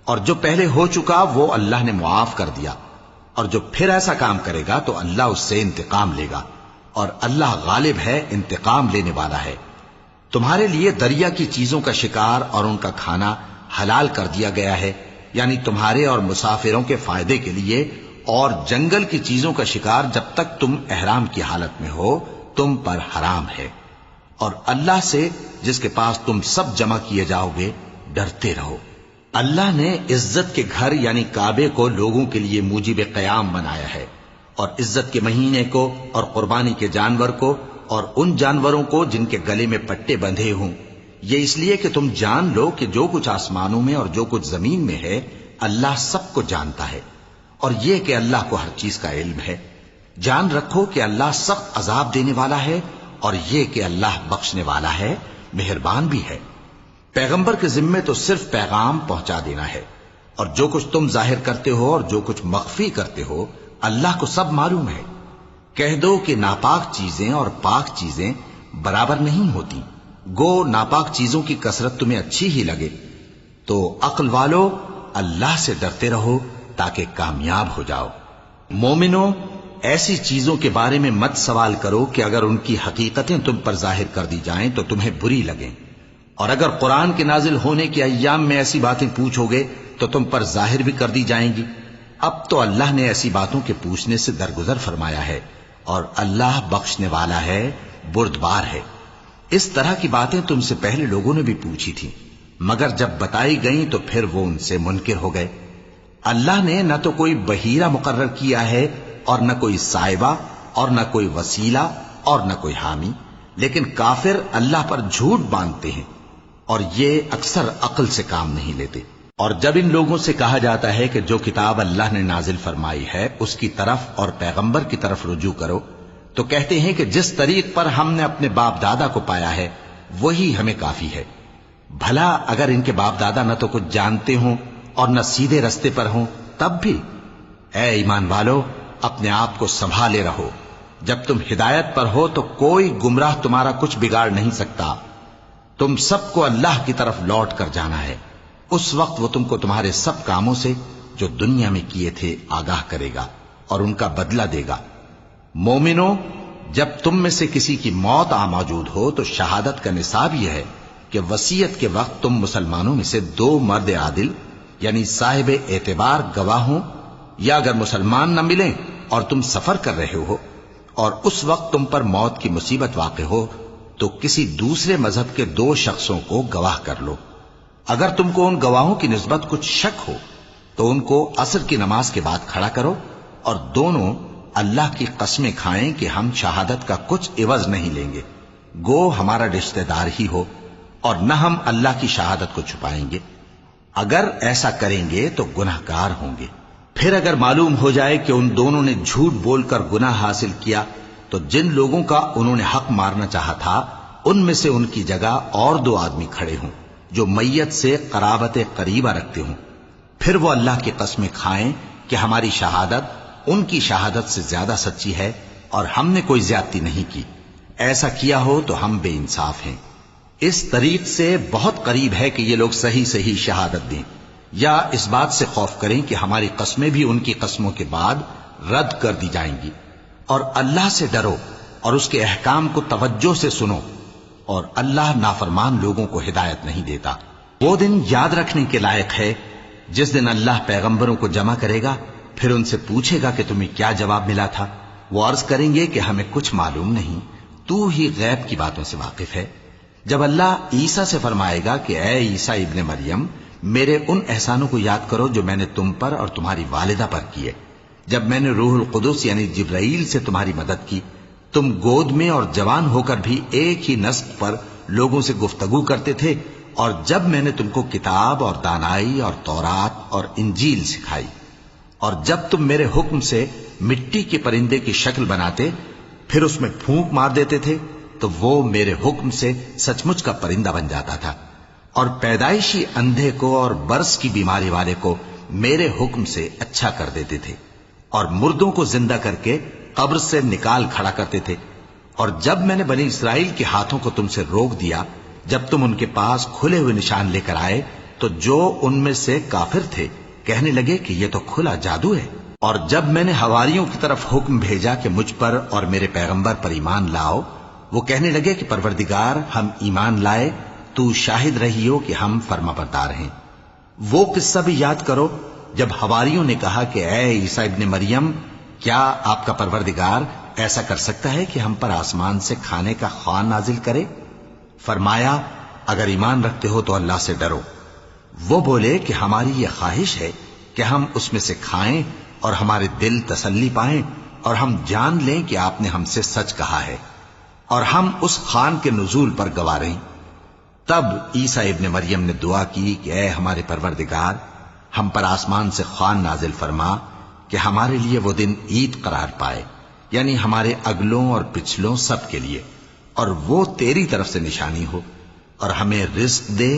اور جو پہلے ہو چکا وہ اللہ نے معاف کر دیا، اور جو پھر ایسا کام کرے گا تو اللہ اس سے انتقام لے گا، اور اللہ غالب ہے، انتقام لینے والا ہے۔ تمہارے لیے دریا کی چیزوں کا شکار اور ان کا کھانا حلال کر دیا گیا ہے، یعنی تمہارے اور مسافروں کے فائدے کے لیے، اور جنگل کی چیزوں کا شکار جب تک تم احرام کی حالت میں ہو تم پر حرام ہے، اور اللہ سے جس کے پاس تم سب جمع کیے جاؤ گے ڈرتے رہو۔ اللہ نے عزت کے گھر یعنی کعبے کو لوگوں کے لیے موجب قیام بنایا ہے، اور عزت کے مہینے کو اور قربانی کے جانور کو اور ان جانوروں کو جن کے گلے میں پٹے بندھے ہوں، یہ اس لیے کہ تم جان لو کہ جو کچھ آسمانوں میں اور جو کچھ زمین میں ہے اللہ سب کو جانتا ہے، اور یہ کہ اللہ کو ہر چیز کا علم ہے۔ جان رکھو کہ اللہ سخت عذاب دینے والا ہے، اور یہ کہ اللہ بخشنے والا ہے، مہربان بھی ہے۔ پیغمبر کے ذمے تو صرف پیغام پہنچا دینا ہے، اور جو کچھ تم ظاہر کرتے ہو اور جو کچھ مخفی کرتے ہو اللہ کو سب معلوم ہے۔ کہہ دو کہ ناپاک چیزیں اور پاک چیزیں برابر نہیں ہوتی، گو ناپاک چیزوں کی کثرت تمہیں اچھی ہی لگے، تو عقل والو اللہ سے ڈرتے رہو تاکہ کامیاب ہو جاؤ۔ مومنو، ایسی چیزوں کے بارے میں مت سوال کرو کہ اگر ان کی حقیقتیں تم پر ظاہر کر دی جائیں تو تمہیں بری لگیں، اور اگر قرآن کے نازل ہونے کے ایام میں ایسی باتیں پوچھو گے تو تم پر ظاہر بھی کر دی جائیں گی۔ اب تو اللہ نے ایسی باتوں کے پوچھنے سے درگزر فرمایا ہے، اور اللہ بخشنے والا ہے، بردبار ہے۔ اس طرح کی باتیں تم سے پہلے لوگوں نے بھی پوچھی تھی، مگر جب بتائی گئیں تو پھر وہ ان سے منکر ہو گئے۔ اللہ نے نہ تو کوئی بحیرہ مقرر کیا ہے اور نہ کوئی سائبہ اور نہ کوئی وسیلہ اور نہ کوئی حامی، لیکن کافر اللہ پر جھوٹ باندھتے ہیں اور یہ اکثر عقل سے کام نہیں لیتے۔ اور جب ان لوگوں سے کہا جاتا ہے کہ جو کتاب اللہ نے نازل فرمائی ہے اس کی طرف اور پیغمبر کی طرف رجوع کرو، تو کہتے ہیں کہ جس طریق پر ہم نے اپنے باپ دادا کو پایا ہے وہی ہمیں کافی ہے۔ بھلا اگر ان کے باپ دادا نہ تو کچھ جانتے ہوں اور نہ سیدھے رستے پر ہوں تب بھی؟ اے ایمان والو، اپنے آپ کو سنبھالے رہو، جب تم ہدایت پر ہو تو کوئی گمراہ تمہارا کچھ بگاڑ نہیں سکتا۔ تم سب کو اللہ کی طرف لوٹ کر جانا ہے، اس وقت وہ تم کو تمہارے سب کاموں سے جو دنیا میں کیے تھے آگاہ کرے گا اور ان کا بدلہ دے گا۔ مومنو، جب تم میں سے کسی کی موت آ موجود ہو تو شہادت کا نصاب یہ ہے کہ وصیت کے وقت تم مسلمانوں میں سے 2 مرد عادل یعنی صاحب اعتبار گواہ ہوں، یا اگر مسلمان نہ ملیں اور تم سفر کر رہے ہو اور اس وقت تم پر موت کی مصیبت واقع ہو تو کسی دوسرے مذہب کے 2 شخصوں کو گواہ کر لو۔ اگر تم کو ان گواہوں کی نسبت کچھ شک ہو تو ان کو عصر کی نماز کے بعد کھڑا کرو، اور دونوں اللہ کی قسمیں کھائیں کہ ہم شہادت کا کچھ عوض نہیں لیں گے، گو ہمارا رشتہ دار ہی ہو، اور نہ ہم اللہ کی شہادت کو چھپائیں گے۔ اگر ایسا کریں گے تو گناہ گار ہوں گے۔ پھر اگر معلوم ہو جائے کہ ان دونوں نے جھوٹ بول کر گناہ حاصل کیا تو جن لوگوں کا انہوں نے حق مارنا چاہا تھا ان میں سے ان کی جگہ اور 2 آدمی کھڑے ہوں جو میت سے قرابت قریبہ رکھتے ہوں، پھر وہ اللہ کی قسمیں کھائیں کہ ہماری شہادت ان کی شہادت سے زیادہ سچی ہے اور ہم نے کوئی زیادتی نہیں کی۔ ایسا کیا ہو تو ہم بے انصاف ہیں۔ اس طریق سے بہت قریب ہے کہ یہ لوگ صحیح صحیح شہادت دیں، یا اس بات سے خوف کریں کہ ہماری قسمیں بھی ان کی قسموں کے بعد رد کر دی جائیں گی۔ اور اللہ سے ڈرو اور اس کے احکام کو توجہ سے سنو، اور اللہ نافرمان لوگوں کو ہدایت نہیں دیتا۔ وہ دن یاد رکھنے کے لائق ہے جس دن اللہ پیغمبروں کو جمع کرے گا، پھر ان سے پوچھے گا کہ تمہیں کیا جواب ملا تھا۔ وہ عرض کریں گے کہ ہمیں کچھ معلوم نہیں، تو ہی غیب کی باتوں سے واقف ہے۔ جب اللہ عیسیٰ سے فرمائے گا کہ اے عیسیٰ ابن مریم، میرے ان احسانوں کو یاد کرو جو میں نے تم پر اور تمہاری والدہ پر کیے، جب میں نے روح القدس یعنی جبرائیل سے تمہاری مدد کی، تم گود میں اور جوان ہو کر بھی ایک ہی نسق پر لوگوں سے گفتگو کرتے تھے، اور جب میں نے تم کو کتاب اور دانائی اور تورات اور انجیل سکھائی، اور جب تم میرے حکم سے مٹی کے پرندے کی شکل بناتے پھر اس میں پھونک مار دیتے تھے تو وہ میرے حکم سے سچ مچ کا پرندہ بن جاتا تھا، اور پیدائشی اندھے کو اور برس کی بیماری والے کو میرے حکم سے اچھا کر دیتے تھے، اور مردوں کو زندہ کر کے قبر سے نکال کھڑا کرتے تھے۔ اور جب میں نے بنی اسرائیل کے ہاتھوں کو تم سے روک دیا جب تم ان کے پاس کھلے ہوئے نشان لے کر آئے تو جو ان میں سے کافر تھے کہنے لگے کہ یہ تو کھلا جادو ہے۔ اور جب میں نے حواریوں کی طرف حکم بھیجا کہ مجھ پر اور میرے پیغمبر پر ایمان لاؤ، وہ کہنے لگے کہ پروردگار، ہم ایمان لائے، تو شاہد رہی ہو کہ ہم فرما بردار ہیں۔ وہ قصہ بھی یاد کرو جب حواریوں نے کہا کہ اے عیسیٰ ابن مریم، کیا آپ کا پروردگار ایسا کر سکتا ہے کہ ہم پر آسمان سے کھانے کا خوان نازل کرے؟ فرمایا اگر ایمان رکھتے ہو تو اللہ سے ڈرو۔ وہ بولے کہ ہماری یہ خواہش ہے کہ ہم اس میں سے کھائیں اور ہمارے دل تسلی پائیں اور ہم جان لیں کہ آپ نے ہم سے سچ کہا ہے اور ہم اس خوان کے نزول پر گواہ رہیں۔ تب عیسیٰ ابن مریم نے دعا کی کہ اے ہمارے پروردگار، ہم پر آسمان سے خوان نازل فرما کہ ہمارے لیے وہ دن عید قرار پائے، یعنی ہمارے اگلوں اور پچھلوں سب کے لیے، اور وہ تیری طرف سے نشانی ہو، اور ہمیں رزق دے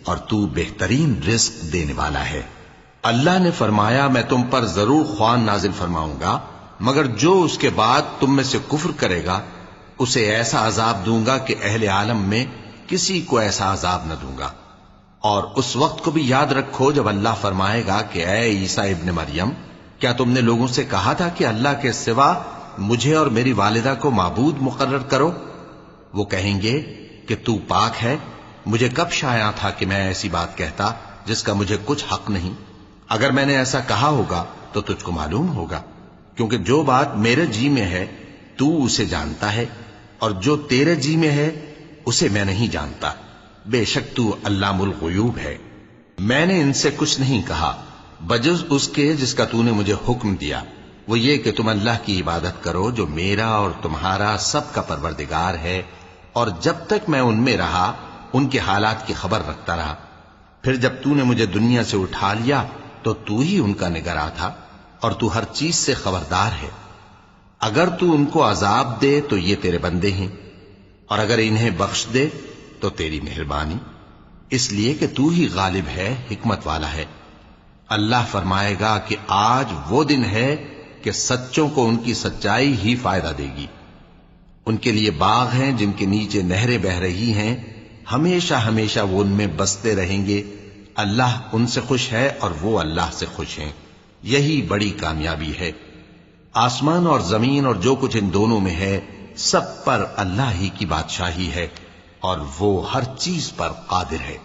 اور تو بہترین رزق دینے والا ہے۔ اللہ نے فرمایا میں تم پر ضرور خوان نازل فرماؤں گا، مگر جو اس کے بعد تم میں سے کفر کرے گا اسے ایسا عذاب دوں گا کہ اہل عالم میں کسی کو ایسا عذاب نہ دوں گا۔ اور اس وقت کو بھی یاد رکھو جب اللہ فرمائے گا کہ اے عیسیٰ ابن مریم، کیا تم نے لوگوں سے کہا تھا کہ اللہ کے سوا مجھے اور میری والدہ کو معبود مقرر کرو؟ وہ کہیں گے کہ تو پاک ہے، مجھے کب شایع تھا کہ میں ایسی بات کہتا جس کا مجھے کچھ حق نہیں۔ اگر میں نے ایسا کہا ہوگا تو تجھ کو معلوم ہوگا، کیونکہ جو بات میرے جی میں ہے تو اسے جانتا ہے، اور جو تیرے جی میں ہے اسے میں نہیں جانتا۔ بے شک تو علام الغیوب ہے۔ میں نے ان سے کچھ نہیں کہا بجز اس کے جس کا تو نے مجھے حکم دیا، وہ یہ کہ تم اللہ کی عبادت کرو جو میرا اور تمہارا سب کا پروردگار ہے، اور جب تک میں ان میں رہا ان کے حالات کی خبر رکھتا رہا۔ پھر جب تو نے مجھے دنیا سے اٹھا لیا تو تو ہی ان کا نگراں تھا، اور تو ہر چیز سے خبردار ہے۔ اگر تو ان کو عذاب دے تو یہ تیرے بندے ہیں، اور اگر انہیں بخش دے تو تیری مہربانی، اس لیے کہ تو ہی غالب ہے، حکمت والا ہے۔ اللہ فرمائے گا کہ آج وہ دن ہے کہ سچوں کو ان کی سچائی ہی فائدہ دے گی۔ ان کے لیے باغ ہیں جن کے نیچے نہریں بہ رہی ہیں، ہمیشہ ہمیشہ وہ ان میں بستے رہیں گے۔ اللہ ان سے خوش ہے اور وہ اللہ سے خوش ہیں، یہی بڑی کامیابی ہے۔ آسمان اور زمین اور جو کچھ ان دونوں میں ہے سب پر اللہ ہی کی بادشاہی ہے، اور وہ ہر چیز پر قادر ہے۔